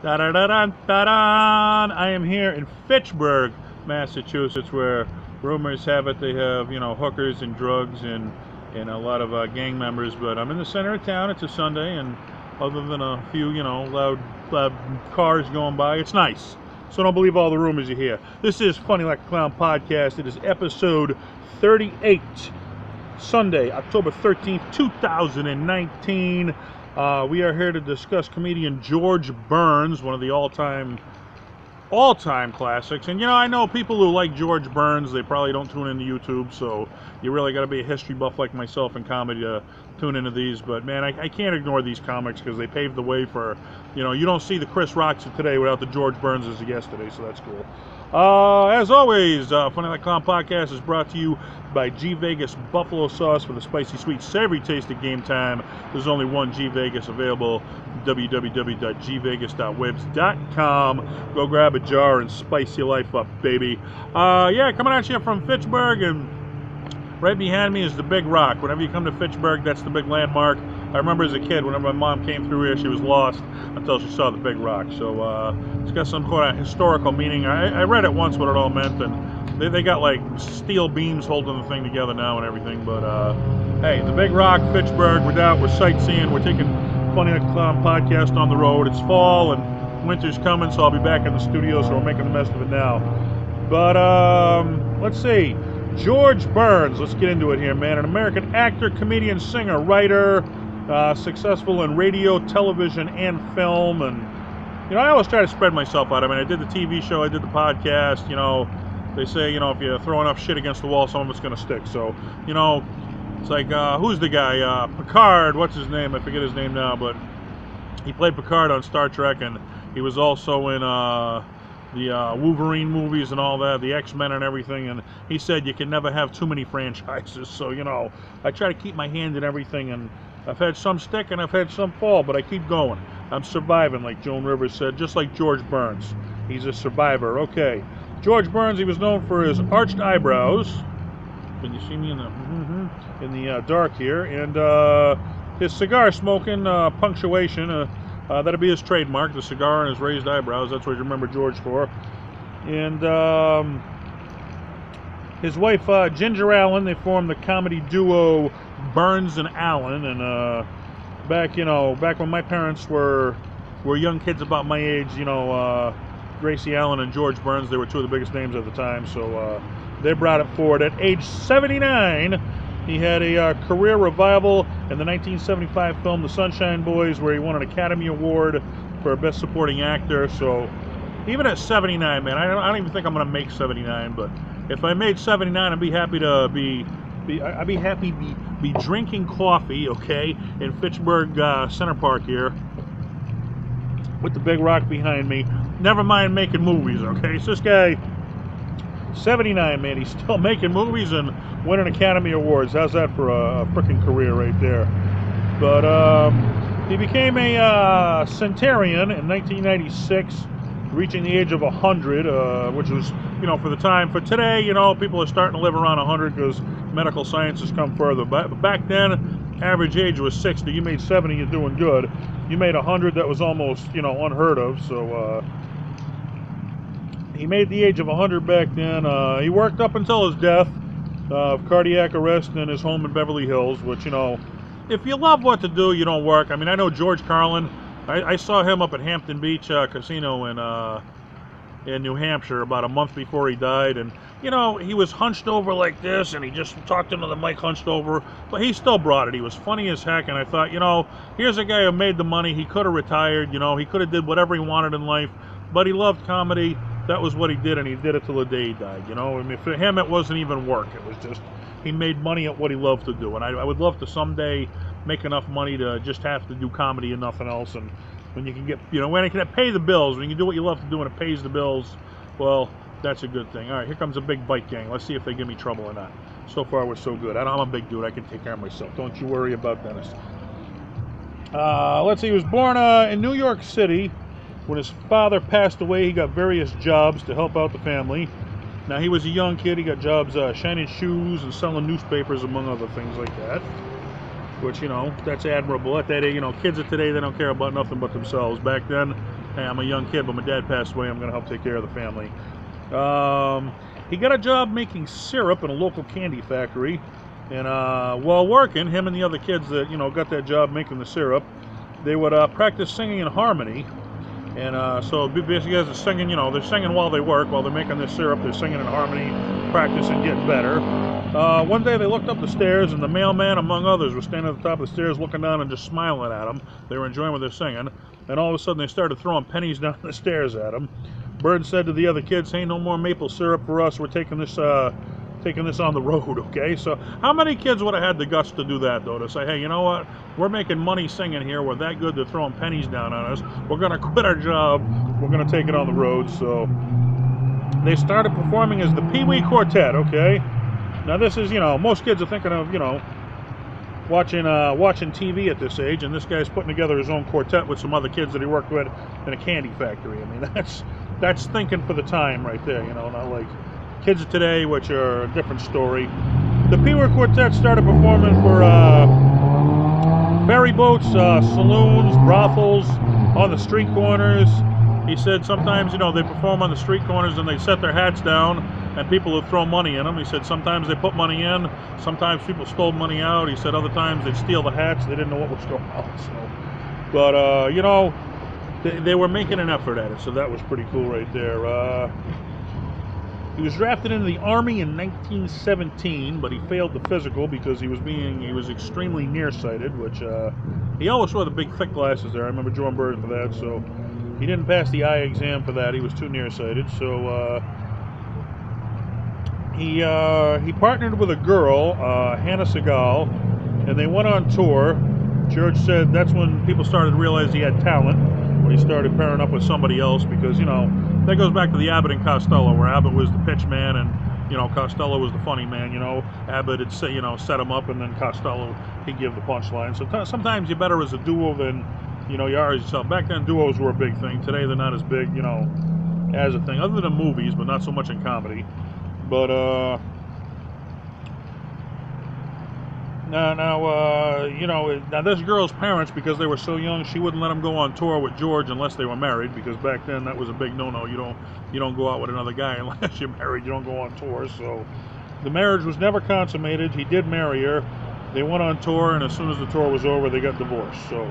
Da-da-da-da-da-da. I am here in Fitchburg, Massachusetts, where rumors have it they have, hookers and drugs and a lot of gang members. But I'm in the center of town. It's a Sunday, and other than a few, loud cars going by, it's nice. So don't believe all the rumors you hear. This is Funny Like a Clown podcast. It is episode 38, Sunday, October 13th, 2019. We are here to discuss comedian George Burns, one of the all-time classics. And I know people who like George Burns, they probably don't tune into YouTube, so you really got to be a history buff like myself in comedy to tune into these. But man, I can't ignore these comics because they paved the way for, you don't see the Chris Rocks of today without the George Burnses of yesterday, so that's cool. As always, Funny Like Clown podcast is brought to you by G Vegas Buffalo Sauce for the spicy, sweet, savory taste at game time. There's only one G Vegas available. www.gvegas.webs.com. Go grab a jar and spice your life up, baby. Coming at you from Fitchburg, and right behind me is the Big Rock. Whenever you come to Fitchburg, that's the big landmark. I remember as a kid, whenever my mom came through here, she was lost until she saw the Big Rock. So it's got some kind of historical meaning. I read it once what it all meant, and they got like steel beams holding the thing together now and everything. But hey, the Big Rock, Fitchburg, we're down, we're sightseeing, we're taking Funny Like a Clown podcast on the road. It's fall and winter's coming, so I'll be back in the studio, so we're making the best of it now. But let's see. George Burns, let's get into it here, man. An American actor, comedian, singer, writer, successful in radio, television, and film. And, I always try to spread myself out. I mean, I did the TV show, I did the podcast. They say, if you throw enough shit against the wall, some of it's going to stick. So, it's like, who's the guy? Picard, what's his name? I forget his name now, but he played Picard on Star Trek, and he was also in the Wolverine movies and all that, the X-Men and everything, and he said you can never have too many franchises. So, I try to keep my hand in everything, and I've had some stick and I've had some fall, but I keep going. I'm surviving, like Joan Rivers said, just like George Burns. He's a survivor. Okay. George Burns, he was known for his arched eyebrows. Can you see me in the dark here? And his cigar smoking punctuation, that'll be his trademark, the cigar and his raised eyebrows. That's what you remember George for. And his wife, Ginger Allen, they formed the comedy duo Burns and Allen. And back when my parents were young kids about my age, Gracie Allen and George Burns, they were two of the biggest names at the time. So they brought it forward. At age 79, he had a career revival in the 1975 film The Sunshine Boys, where he won an Academy Award for Best Supporting Actor. So even at 79, man, I don't even think I'm going to make 79, but if I made 79, I'd be happy to be drinking coffee, okay, in Fitchburg Center Park here with the Big Rock behind me. Never mind making movies, okay? So this guy, 79, man, he's still making movies and winning Academy Awards. How's that for a freaking career right there? But he became a centenarian in 1996, reaching the age of 100, which was, for the time. For today, people are starting to live around 100 because medical science has come further. But back then, average age was 60. You made 70, you're doing good. You made 100, that was almost, unheard of. So he made the age of 100 back then. He worked up until his death of cardiac arrest in his home in Beverly Hills, which, if you love what to do, you don't work. I mean, I know George Carlin. I saw him up at Hampton Beach Casino in New Hampshire about a month before he died, and he was hunched over like this, and he just talked into the mic hunched over, but he still brought it. He was funny as heck, and I thought, here's a guy who made the money. He could have retired, he could have did whatever he wanted in life, but he loved comedy. That was what he did, and he did it till the day he died. I mean, for him, it wasn't even work. It was just he made money at what he loved to do, and I would love to someday make enough money to just have to do comedy and nothing else. And when you can get, when it can pay the bills, when you can do what you love to do and it pays the bills, well, that's a good thing. All right, here comes a big bike gang. Let's see if they give me trouble or not. So far, we're so good. I'm a big dude. I can take care of myself. Don't you worry about Dennis. Let's see. He was born in New York City. When his father passed away, he got various jobs to help out the family. Now, he was a young kid. He got jobs shining shoes and selling newspapers, among other things like that. Which, that's admirable. At that age, kids of today, they don't care about nothing but themselves. Back then, hey, I'm a young kid, but my dad passed away. I'm going to help take care of the family. He got a job making syrup in a local candy factory. And while working, him and the other kids that, got that job making the syrup, they would practice singing in harmony. And so basically guys are singing, they're singing while they work, while they're making this syrup, they're singing in harmony, practicing, getting better. One day they looked up the stairs, and the mailman, among others, was standing at the top of the stairs looking down and just smiling at them. They were enjoying what they're singing. And all of a sudden they started throwing pennies down the stairs at him. Bird said to the other kids, hey, no more maple syrup for us. We're taking this on the road, okay? So how many kids would have had the guts to do that, though, to say, hey, you know what? We're making money singing here. We're that good, they're throwing pennies down on us. We're going to quit our job. We're going to take it on the road. So they started performing as the Peewee Quartet, okay? Now this is, most kids are thinking of, watching TV at this age, and this guy's putting together his own quartet with some other kids that he worked with in a candy factory. I mean, that's thinking for the time right there, not like kids of today, which are a different story. The Peewee Quartet started performing for ferry boats, saloons, brothels, on the street corners. He said sometimes, they perform on the street corners and they set their hats down and people would throw money in them. He said sometimes they put money in, sometimes people stole money out. He said other times they'd steal the hats, they didn't know what was going on. So, but, they were making an effort at it, so that was pretty cool right there. He was drafted into the Army in 1917, but he failed the physical because he was extremely nearsighted, which he always wore the big thick glasses there. I remember Joan Bird for that, so he didn't pass the eye exam for that. He was too nearsighted, so he partnered with a girl, Hannah Segal, and they went on tour. George said that's when people started to realize he had talent, when he started pairing up with somebody else, because, that goes back to the Abbott and Costello, where Abbott was the pitch man and, Costello was the funny man, Abbott had set him up, and then Costello, he'd give the punchline. So sometimes you're better as a duo than, you are as yourself. Back then, duos were a big thing. Today, they're not as big, as a thing, other than movies, but not so much in comedy. But, now this girl's parents, because they were so young, she wouldn't let them go on tour with George unless they were married, because back then that was a big no-no. You don't go out with another guy unless you're married. You don't go on tour. So the marriage was never consummated. He did marry her. They went on tour, and as soon as the tour was over, they got divorced. So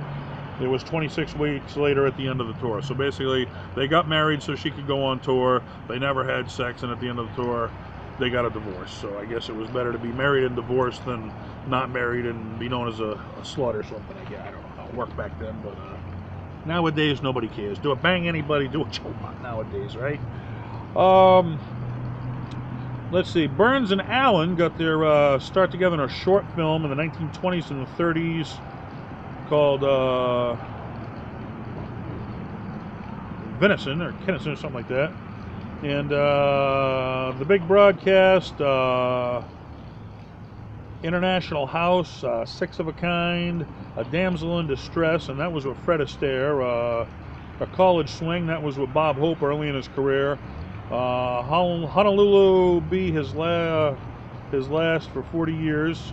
it was 26 weeks later at the end of the tour. So basically, they got married so she could go on tour. They never had sex, and at the end of the tour, they got a divorce. So I guess it was better to be married and divorced than not married and be known as a slut or something. I don't know how it worked back then, but nowadays nobody cares. Do it, bang anybody, do what you want nowadays, right? Let's see. Burns and Allen got their start together in a short film in the 1920s and the 30s called Venison or Kinnison or something like that. And the big broadcast, International House, Six of a Kind, A Damsel in Distress, and that was with Fred Astaire. A College Swing, that was with Bob Hope early in his career. Honolulu be his last for 40 years.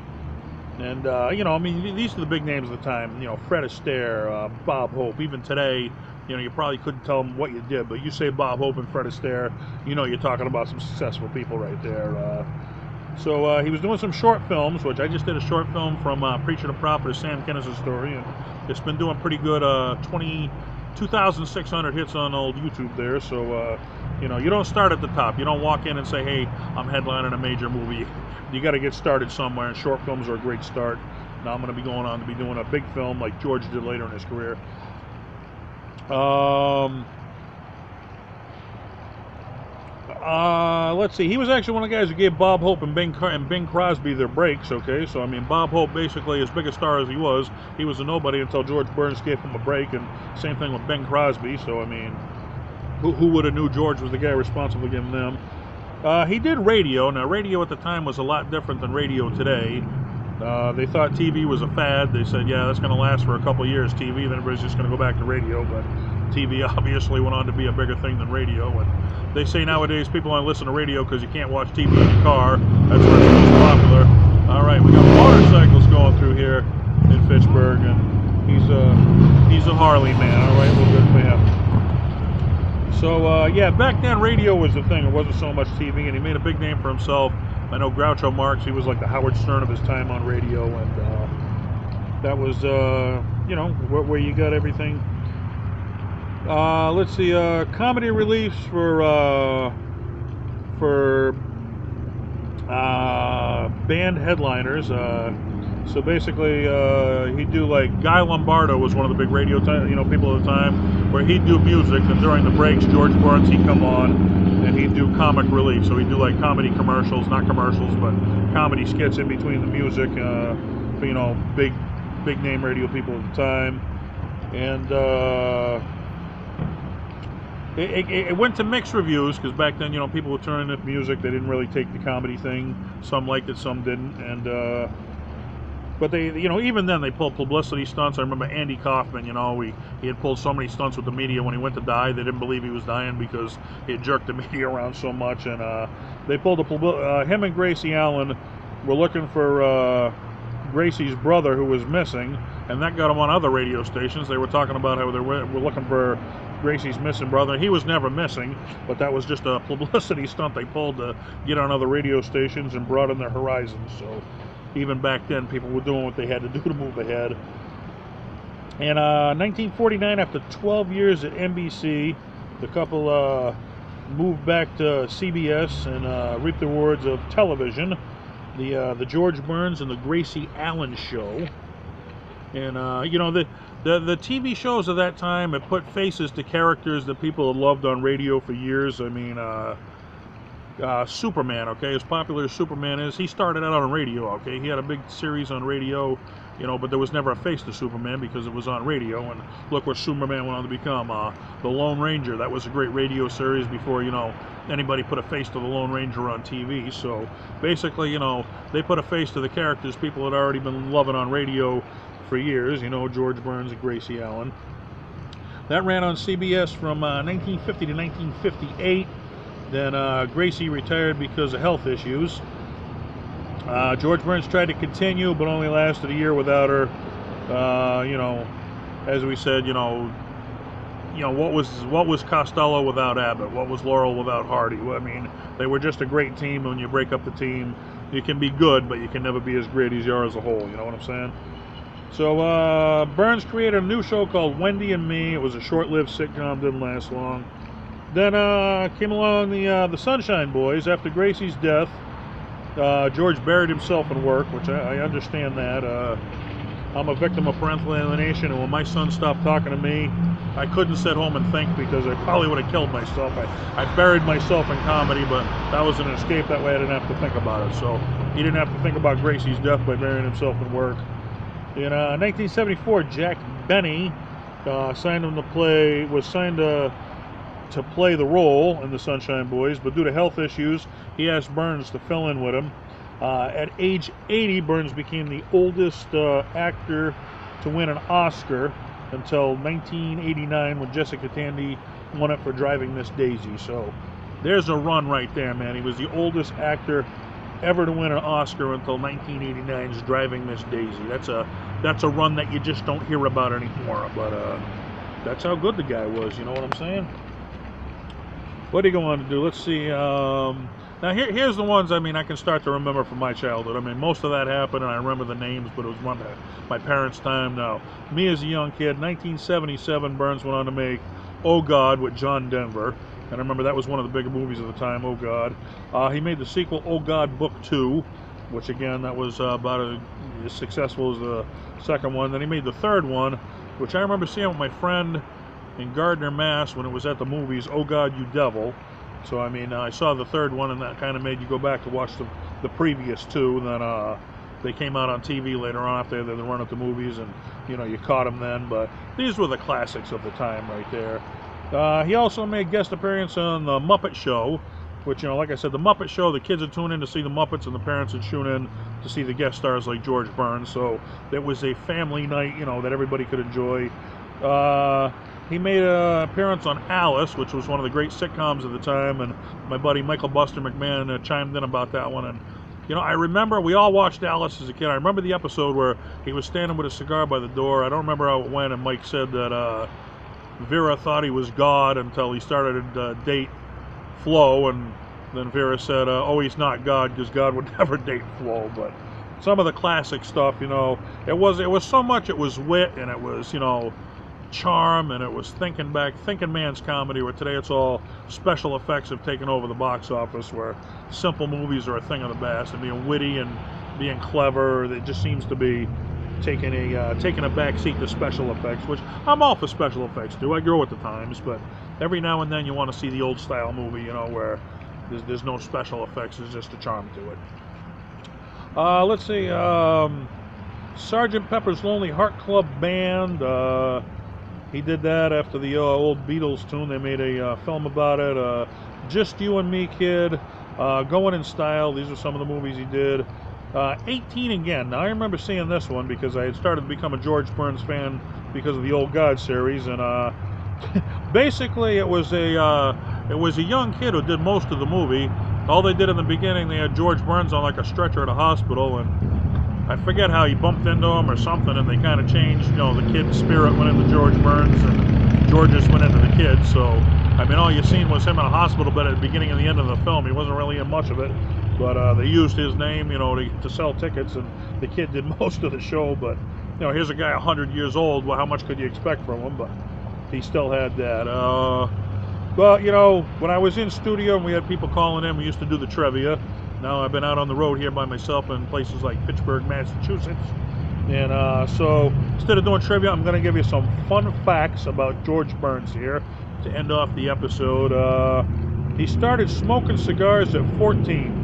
And, these are the big names of the time. Fred Astaire, Bob Hope. Even today, you probably couldn't tell them what you did, but you say Bob Hope and Fred Astaire, you're talking about some successful people right there. So he was doing some short films, which I just did a short film from Preacher to Prophet, a Sam Kinison story, and it's been doing pretty good, 2,600 hits on old YouTube there. So, you don't start at the top. You don't walk in and say, hey, I'm headlining a major movie. You got to get started somewhere, and short films are a great start. Now I'm going to be going on to be doing a big film like George did later in his career. Let's see. He was actually one of the guys who gave Bob Hope and Bing Crosby their breaks, okay? So, Bob Hope, basically, as big a star as he was a nobody until George Burns gave him a break, and same thing with Bing Crosby. So, who would have knew George was the guy responsible for giving them? He did radio. Now, radio at the time was a lot different than radio today. They thought TV was a fad. They said, yeah, that's going to last for a couple years, TV, then everybody's just going to go back to radio. But TV obviously went on to be a bigger thing than radio. And they say nowadays people only listen to radio because you can't watch TV in your car. That's where it's most popular. All right, we got motorcycles going through here in Fitchburg, and he's a Harley man. All right, well, good for him. So yeah, back then radio was the thing. It wasn't so much TV, and he made a big name for himself. I know Groucho Marx, he was like the Howard Stern of his time on radio, and that was, you know, where you got everything. Let's see, comedy reliefs for band headliners. So basically, he'd do like Guy Lombardo was one of the big radio people at the time, where he'd do music, and during the breaks, George Burns, he'd come on and he'd do comic relief. So he'd do like comedy commercials, not commercials, but comedy skits in between the music. For, you know, big name radio people at the time, and it went to mixed reviews, because back then, you know, people were turning into music. They didn't really take the comedy thing. Some liked it, some didn't, and but they, you know, even then they pulled publicity stunts. I remember Andy Kaufman, you know, he had pulled so many stunts with the media. When he went to die, they didn't believe he was dying because he had jerked the media around so much. And they pulled him and Gracie Allen were looking for Gracie's brother, who was missing, and that got them on other radio stations. They were talking about how they were looking for Gracie's missing brother. He was never missing, but that was just a publicity stunt they pulled to get on other radio stations and broaden their horizons. So even back then, people were doing what they had to do to move ahead. In 1949, after 12 years at NBC, the couple moved back to CBS and reaped the rewards of television. The George Burns and the Gracie Allen Show. And you know, the TV shows of that time, it put faces to characters that people had loved on radio for years. I mean, Superman, okay, as popular as Superman is, he started out on radio, okay? He had a big series on radio, you know, but there was never a face to Superman because it was on radio. And look what Superman went on to become, the Lone Ranger. That was a great radio series before, you know, anybody put a face to the Lone Ranger on TV. So basically, you know, they put a face to the characters people had already been loving on radio for years, you know, George Burns and Gracie Allen. That ran on CBS from 1950 to 1958. Then Gracie retired because of health issues. George Burns tried to continue, but only lasted a year without her. You know, as we said, you know, what was Costello without Abbott? What was Laurel without Hardy? Well, I mean, they were just a great team. When you break up the team, you can be good, but you can never be as great as you are as a whole. You know what I'm saying? So Burns created a new show called Wendy and Me. It was a short-lived sitcom, didn't last long. Then came along the Sunshine Boys. After Gracie's death, George buried himself in work, which I understand that. I'm a victim of parental alienation, and when my son stopped talking to me, I couldn't sit home and think, because I probably would have killed myself. I buried myself in comedy, but that was an escape. That way I didn't have to think about it. So he didn't have to think about Gracie's death by burying himself in work. In 1974, Jack Benny signed him to play the role in the Sunshine Boys, but due to health issues, he asked Burns to fill in with him. At age 80, Burns became the oldest actor to win an Oscar until 1989, when Jessica Tandy won it for Driving Miss Daisy. So there's a run right there, man. He was the oldest actor ever to win an Oscar until 1989's Driving Miss Daisy. That's a run that you just don't hear about anymore, but that's how good the guy was, you know what I'm saying? What did he go on to do? Let's see. Now here's the ones, I mean, I can start to remember from my childhood. I mean, most of that happened, and I remember the names, but it was my parents' time. Now, me as a young kid, 1977, Burns went on to make Oh God with John Denver. And I remember that was one of the bigger movies of the time, Oh God. He made the sequel, Oh God Book 2, which again, that was about as successful as the second one. Then he made the third one, which I remember seeing with my friend in Gardner, Mass, when it was at the movies, Oh God, You Devil. So, I mean, I saw the third one, and that kind of made you go back to watch the previous two. And then they came out on TV later on after they run at the movies, and, you know, you caught them then. But these were the classics of the time right there. He also made guest appearance on The Muppet Show, which, you know, like I said, The Muppet Show, the kids would tune in to see the Muppets, and the parents would tune in to see the guest stars like George Burns. So it was a family night, you know, that everybody could enjoy. He made an appearance on Alice, which was one of the great sitcoms of the time, and my buddy Michael Buster McMahon chimed in about that one. And, you know, I remember we all watched Alice as a kid. I remember the episode where he was standing with a cigar by the door. I don't remember how it went, and Mike said that Vera thought he was God until he started to date Flo, and then Vera said, oh, he's not God, because God would never date Flo. But some of the classic stuff, you know, it was so much, it was wit, and it was, you know, charm, and it was thinking man's comedy, where today it's all special effects have taken over the box office, where simple movies are a thing of the past, and being witty and being clever, it just seems to be taking a back seat to special effects, which I'm all for special effects too. I grow with the times, but every now and then you want to see the old style movie, you know, where there's no special effects, there's just a charm to it. Let's see, Sgt. Pepper's Lonely Heart Club Band. He did that after the old Beatles tune. They made a film about it. Just You and Me, Kid. Going in Style. These are some of the movies he did. 18 Again. Now I remember seeing this one because I had started to become a George Burns fan because of the Old God series, and basically it was a young kid who did most of the movie. All they did in the beginning, they had George Burns on like a stretcher at a hospital, and I forget how he bumped into him or something, and they kind of changed, you know, the kid's spirit went into George Burns and George's went into the kid. So I mean, all you seen was him in a hospital bed at the beginning and the end of the film. He wasn't really in much of it, but they used his name, you know, to sell tickets, and the kid did most of the show. But you know, here's a guy 100 years old. Well, how much could you expect from him? But he still had that. But you know, when I was in studio and we had people calling in, we used to do the trivia. Now I've been out on the road here by myself in places like Fitchburg, Massachusetts, and so instead of doing trivia, I'm going to give you some fun facts about George Burns here to end off the episode. He started smoking cigars at 14.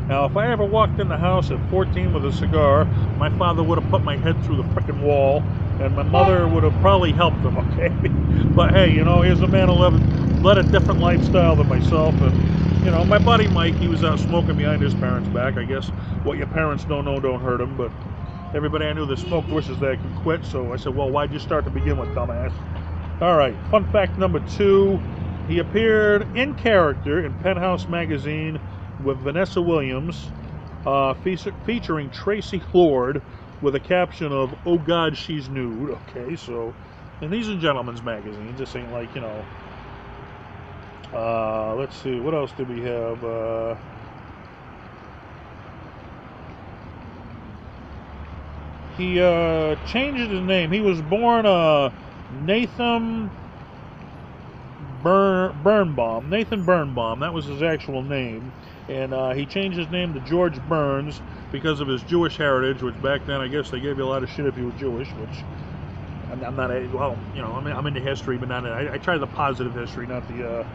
Now, if I ever walked in the house at 14 with a cigar, my father would have put my head through the frickin' wall, and my mother would have probably helped him, okay? But hey, you know, here's a man who led a different lifestyle than myself, and, you know, my buddy Mike, he was out smoking behind his parents' back. I guess what your parents don't know don't hurt them, but everybody I knew that smoked wishes they could quit, so I said, well, why'd you start to begin with, dumbass? All right, fun fact number 2, he appeared in character in Penthouse magazine with Vanessa Williams, featuring Tracy Lord, with a caption of, "Oh God, she's nude." Okay, so, and these are gentlemen's magazines. This ain't like, you know. Let's see, what else did we have? He changed his name. He was born Nathan Birnbaum. Nathan Birnbaum. That was his actual name. And he changed his name to George Burns because of his Jewish heritage, which back then I guess they gave you a lot of shit if you were Jewish, which I'm not, well, you know, I'm into history, but not, I try the positive history, not the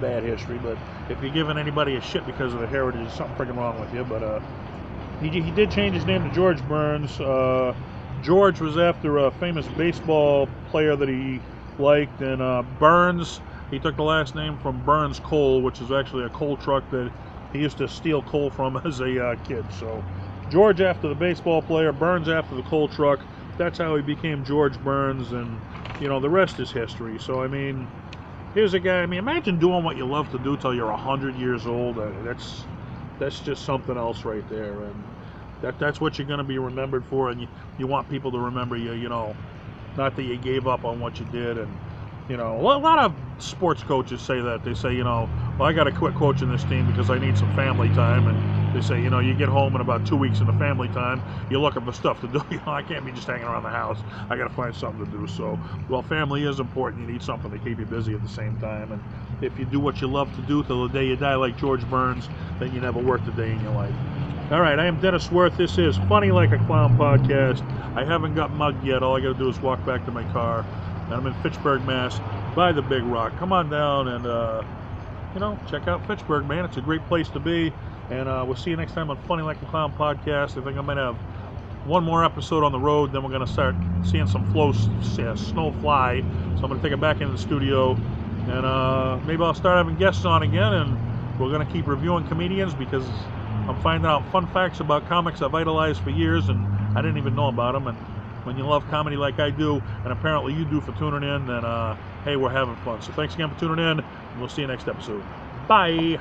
bad history. But if you're giving anybody a shit because of the heritage, there's something freaking wrong with you. But he did change his name to George Burns. George was after a famous baseball player that he liked, and Burns, he took the last name from Burns Coal, which is actually a coal truck that he used to steal coal from as a kid. So George after the baseball player, Burns after the coal truck. That's how he became George Burns, and you know, the rest is history. So I mean, here's a guy, I mean, imagine doing what you love to do till you're 100 years old. That's just something else right there, and that's what you're going to be remembered for, and you want people to remember you, you know, not that you gave up on what you did. And you know, a lot of sports coaches say that. They say, you know, well, I got to quit coaching this team because I need some family time. And they say, you know, you get home in about 2 weeks into family time, you're looking for stuff to do. You know, I can't be just hanging around the house. I got to find something to do. So, well, family is important. You need something to keep you busy at the same time. And if you do what you love to do till the day you die, like George Burns, then you never worked a day in your life. All right, I am Dennis Wirth. This is Funny Like a Clown podcast. I haven't got mugged yet. All I got to do is walk back to my car. And I'm in Fitchburg, Mass, by the Big Rock. Come on down and, you know, check out Fitchburg, man. It's a great place to be. And we'll see you next time on Funny Like a Clown podcast. I think I might have one more episode on the road. Then we're going to start seeing some snow fly. So I'm going to take it back into the studio. And maybe I'll start having guests on again. And we're going to keep reviewing comedians because I'm finding out fun facts about comics I've idolized for years. And I didn't even know about them. And when you love comedy like I do, and apparently you do for tuning in, then, hey, we're having fun. So thanks again for tuning in, and we'll see you next episode. Bye!